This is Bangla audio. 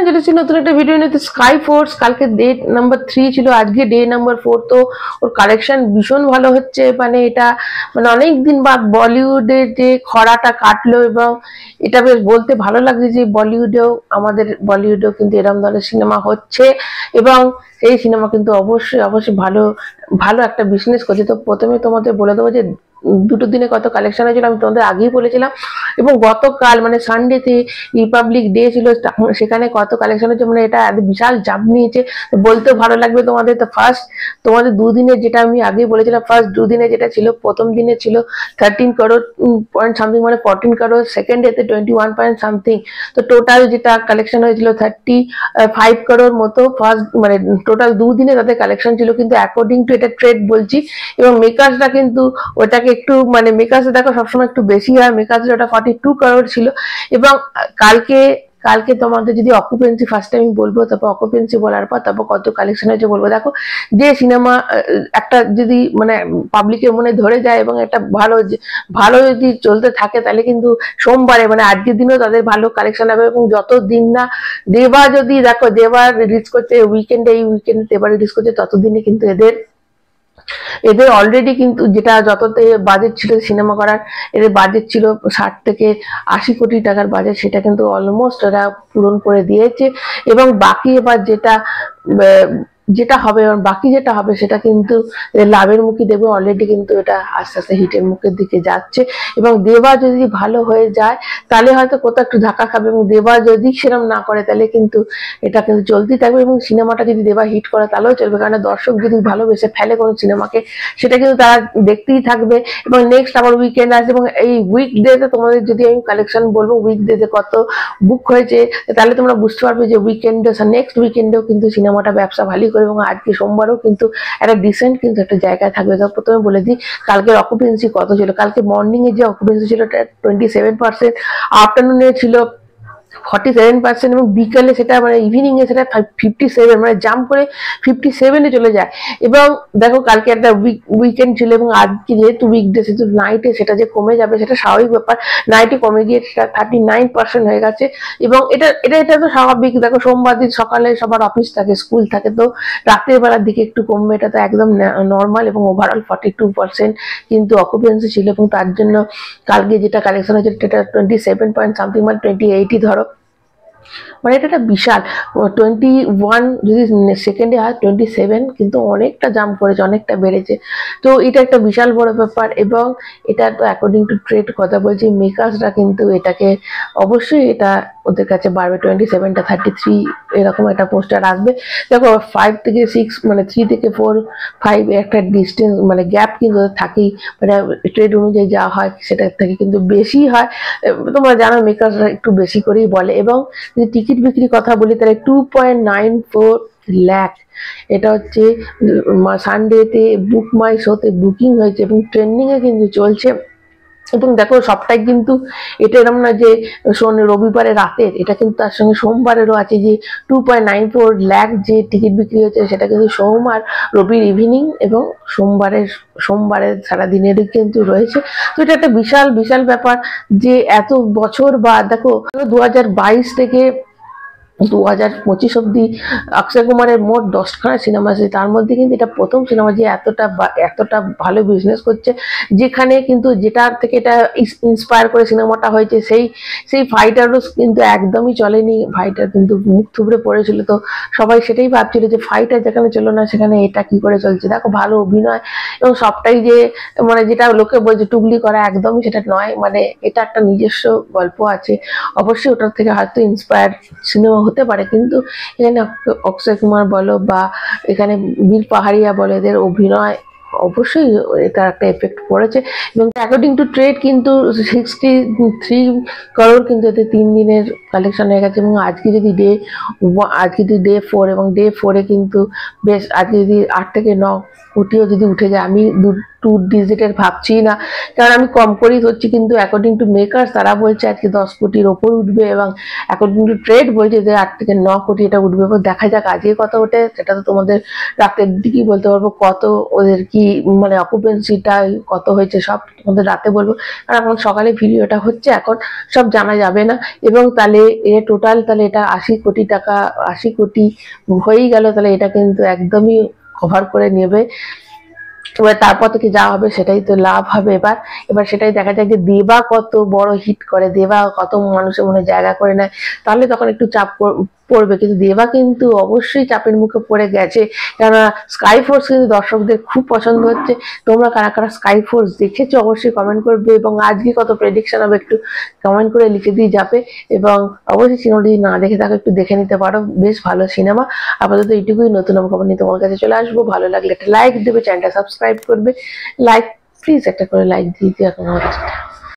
চলে এসেছি নতুন একটা ভিডিও নিতে। স্কাই ফোর্স কালকে ডে নাম্বার 3 ছিল, আজকে ডে নাম্বার 4। তো ওর কালেকশন ভীষণ ভালো হচ্ছে, মানে এটা মানে অনেকদিন বাদ বলিউডে যে খরাটা কাটলো, এবং এটা বেশ বলতে ভালো লাগছে যে আমাদের বলিউডেও কিন্তু এরকম ধরনের সিনেমা হচ্ছে, এবং এই সিনেমা কিন্তু অবশ্যই অবশ্যই ভালো ভালো একটা বিজনেস করছে। তো প্রথমে তোমাদের বলে দেবো যে দুটো দিনে কত কালেকশন হয়েছিল আমি তোমাদের আগেই বলেছিলাম, এবং গতকাল মানে সানডেতে রিপাবলিক ডে ছিল, সেখানে কত কালেকশন হচ্ছে, মানে এটা বিশাল চাপ নিয়েছে। বলতেও ভালো লাগবে তোমাদের। তো ফার্স্ট তোমাদের দুদিনে যেটা আমি আগেই বলেছিলাম, ফার্স্ট দুদিনে যেটা ছিল, প্রথম দিনে ছিল 13 করোড় পয়েন্ট সামথিং, মানে 14 করোড়, সেকেন্ড ডেতে 21 পয়েন্ট সামথিং। তো টোটাল যেটা কালেকশন হয়েছিল 35 করোড় মতো ফার্স্ট, মানে টোটাল দুদিনে তাদের কালেকশন ছিল। কিন্তু অ্যাকর্ডিং টু এটা ট্রেড বলছি, এবং মেকার্সরা কিন্তু ওটাকে একটু মানে মেকার্স দেখো সবসময় একটু বেশি হয়, মেকার্স ওটা 42 করোড় ছিল। এবং কালকে তোমাদের যদি অকুপেন্সি ফার্স্ট টাইম বলবো, তারপর অকুপেন্সি বলার পর তারপর কত কালেকশন হয়েছে বলবো। দেখো যে সিনেমা একটা যদি মানে পাবলিকের মনে ধরে যায় এবং একটা ভালো যদি চলতে থাকে, তাহলে কিন্তু সোমবারে মানে আজকের দিনেও তাদের ভালো কালেকশন হবে। এবং যত দিন না দেবা, যদি দেখো দেবা রিলিজ করছে উইকেন্ডে, এই উইকেন্ডে দেবা রিলিজ করছে, ততদিনে কিন্তু এদের অলরেডি কিন্তু যেটা যততে বাজেট ছিল সিনেমা করার, এদের বাজেট ছিল 60 থেকে 80 কোটি টাকার বাজেট, সেটা কিন্তু অলমোস্ট এরা পূরণ করে দিয়েছে। এবং বাকি এবার যেটা হবে বাকি যেটা হবে সেটা কিন্তু লাভের মুখে দেবে। অলরেডি কিন্তু এটা আস্তে আস্তে হিটের মুখের দিকে যাচ্ছে, এবং দেবা যদি ভালো হয়ে যায় তাহলে হয়তো কোথাও একটু ধাক্কা খাবে, এবং দেবা যদি সেরকম না করে তাহলে কিন্তু এটা কিন্তু চলতেই থাকবে। এবং সিনেমাটা যদি দেবা হিট করে তাহলেও চলবে, কারণ দর্শক যদি ভালোবেসে ফেলে কোনো সিনেমাকে, সেটা কিন্তু তারা দেখতেই থাকবে। এবং নেক্সট আবার উইকেন্ড আসে, এবং এই উইকডেতে তোমাদের যদি আমি কালেকশন বলবো উইকডেতে কত বুক হয়েছে, তাহলে তোমরা বুঝতে পারবে যে উইকেন্ডে নেক্সট উইকেন্ডেও কিন্তু সিনেমাটা ব্যবসা ভালোই করে, এবং আজকে সোমবারও কিন্তু একটা ডিসেন্ট কিন্তু একটা জায়গায় থাকবে। তো প্রথমে বলে দিই কালকের অকুপেন্সি কত ছিল। কালকে মর্নিং এ যে অকুপেন্সি ছিল 27%, আফটারনুনে ছিল 47%, এবং বিকালে সেটা মানে ইভিনিং এ সেটা 57, মানে জাম্প করে 57-এ চলে যায়। এবং দেখো কালকে একটা উইকেন্ড ছিল, এবং আজকে যেহেতু উইকডে সেহেতু নাইটে সেটা যে কমে যাবে সেটা স্বাভাবিক ব্যাপার। নাইটে কমে গিয়ে সেটা 39% হয়ে গেছে, এবং এটা তো স্বাভাবিক। দেখো সোমবার দিন সকালে সবার অফিস থাকে, স্কুল থাকে, তো রাতের বেলার দিকে একটু কমবে, এটা তো একদম নর্মাল। এবং ওভারঅল 42% কিন্তু অকুপেন্সি ছিল, এবং তার জন্য কালকে যেটা কালেকশন হয়েছে সেটা 27 পয়েন্ট সামথিং, মানে 28 ধরো, মানে এটা একটা বিশাল 21 যদি সেকেন্ডে হয় 27, কিন্তু অনেকটা জাম্প করেছে, অনেকটা বেড়েছে। তো এটা একটা বিশাল বড় ব্যাপার। এবং এটা তো অ্যাকর্ডিং টু ট্রেড কথা বলছি, মেকার্সরা কিন্তু এটাকে অবশ্যই এটা ওদের কাছে বাড়বে। 27টা 33 এরকম একটা পোস্টার আসবে। দেখো 5 থেকে 6 মানে 3 থেকে 4 5 একটা ডিস্টেন্স মানে গ্যাপ কিন্তু থাকেই, মানে ট্রেড অনুযায়ী যা হয় সেটার থেকে কিন্তু বেশি হয়। তোমরা জানো মেকার্সরা একটু বেশি করেই বলে। এবং যদি টিকিট বিক্রি কথা বলি তাহলে 2.94 লাখ, এটা হচ্ছে সানডেতে বুক মাই শোতে বুকিং হয়েছে, এবং ট্রেন্ডিং এ কিন্তু চলছে। এবং দেখো সবটাই কিন্তু এটা এরকম না যে রবিবারে রাতের, এটা কিন্তু তার সঙ্গে সোমবারেরও আছে যে 2.94 লাখ যে টিকিট বিক্রি হয়েছে, সেটা কিন্তু সোম আর রবির ইভিনিং এবং সোমবারের সারাদিনেরই কিন্তু রয়েছে। তো এটা একটা বিশাল বিশাল ব্যাপার যে এত বছর বা দেখো 2022 থেকে 2025 অব্দি অক্ষয় কুমারের মোট 10খানা সিনেমা আছে, তার মধ্যে কিন্তু এটা প্রথম সিনেমা যে এতটা ভালো বিজনেস করছে, যেখানে কিন্তু যেটা থেকে এটা ইন্সপায়ার করে সিনেমাটা হয়েছে সেই ফাইটারও কিন্তু একদমই চলেনি। ফাইটার কিন্তু মুখ থুবড়ে পড়েছিল, তো সবাই সেটাই ভাবছিল যে ফাইটার যেখানে চলো না সেখানে এটা কি করে চলছে। দেখো ভালো অভিনয়, এবং সবটাই যে মানে যেটা লোকে বলছে টুগলি করা, একদমই সেটা নয়। মানে এটা একটা নিজস্ব গল্প আছে, অবশ্যই ওটার থেকে হয়তো ইন্সপায়ার সিনেমা হতে পারে। কিন্তু এখানে অক্ষয় কুমার বলো বা এখানে বীর পাহাড়িয়া বলো, এদের অভিনয় অবশ্যই এটার একটা এফেক্ট পড়েছে। এবং অ্যাকর্ডিং টু ট্রেড কিন্তু 63 করোড় কিন্তু এতে 3 দিনের কালেকশন হয়ে গেছে। এবং আজকে যদি ডে 4, এবং ডে 4-এ কিন্তু বেশ আজকে যদি 8 থেকে 9 কোটিও যদি উঠে যায়, আমি 2 ডিজিটের ভাবছি না, কারণ আমি কম করেই ধরছি। কিন্তু অ্যাকর্ডিং টু মেকার্স তারা বলছে আজকে 10 কোটির ওপর উঠবে, এবং অ্যাকর্ডিং টু ট্রেড বলছে যে 8 থেকে 9 কোটি এটা উঠবে। দেখা যাক আজকে কত ওঠে, সেটা তো তোমাদের রাতের দিকেই বলতে পারবো কত ওদের কি মানে অকুপেন্সিটা কত হয়েছে সব তোমাদের রাতে বলবো, কারণ এখন সকালে ভিডিওটা হচ্ছে, এখন সব জানা যাবে না। এবং তাহলে টোটাল তাহলে এটা 80 কোটি টাকা, 80 কোটি হয়েই গেল, তাহলে এটা কিন্তু একদমই কভার করে নেবে। এবার তারপর থেকে যা হবে সেটাই তো লাভ হবে। এবার সেটাই দেখা যায় যে দেবা কত বড় হিট করে, দেবা কত মানুষের মনে জায়গা করে নেয়, তাহলে তখন একটু চাপ পড়বে। কিন্তু দেবা কিন্তু অবশ্যই চাপের মুখে পড়ে গেছে, কেননা স্কাই ফোর্স কিন্তু দর্শকদের খুব পছন্দ হচ্ছে। তোমরা কারা কারা স্কাই ফোর্স দেখেছো অবশ্যই কমেন্ট করবে, এবং আজকে কত প্রেডিকশন হবে একটু কমেন্ট করে লিখে দিয়ে যাবে। এবং অবশ্যই সিনেমা যদি না দেখে থাকো একটু দেখে নিতে পারো, বেশ ভালো সিনেমা। আপাতত এইটুকুই, নতুন খবর নিয়ে তোমার কাছে চলে আসবো। ভালো লাগলে একটা লাইক দেবে, চ্যানেলটা সাবস্ক্রাইব করবে, লাইক প্লিজ একটা করে লাইক দিয়ে দিও এখন।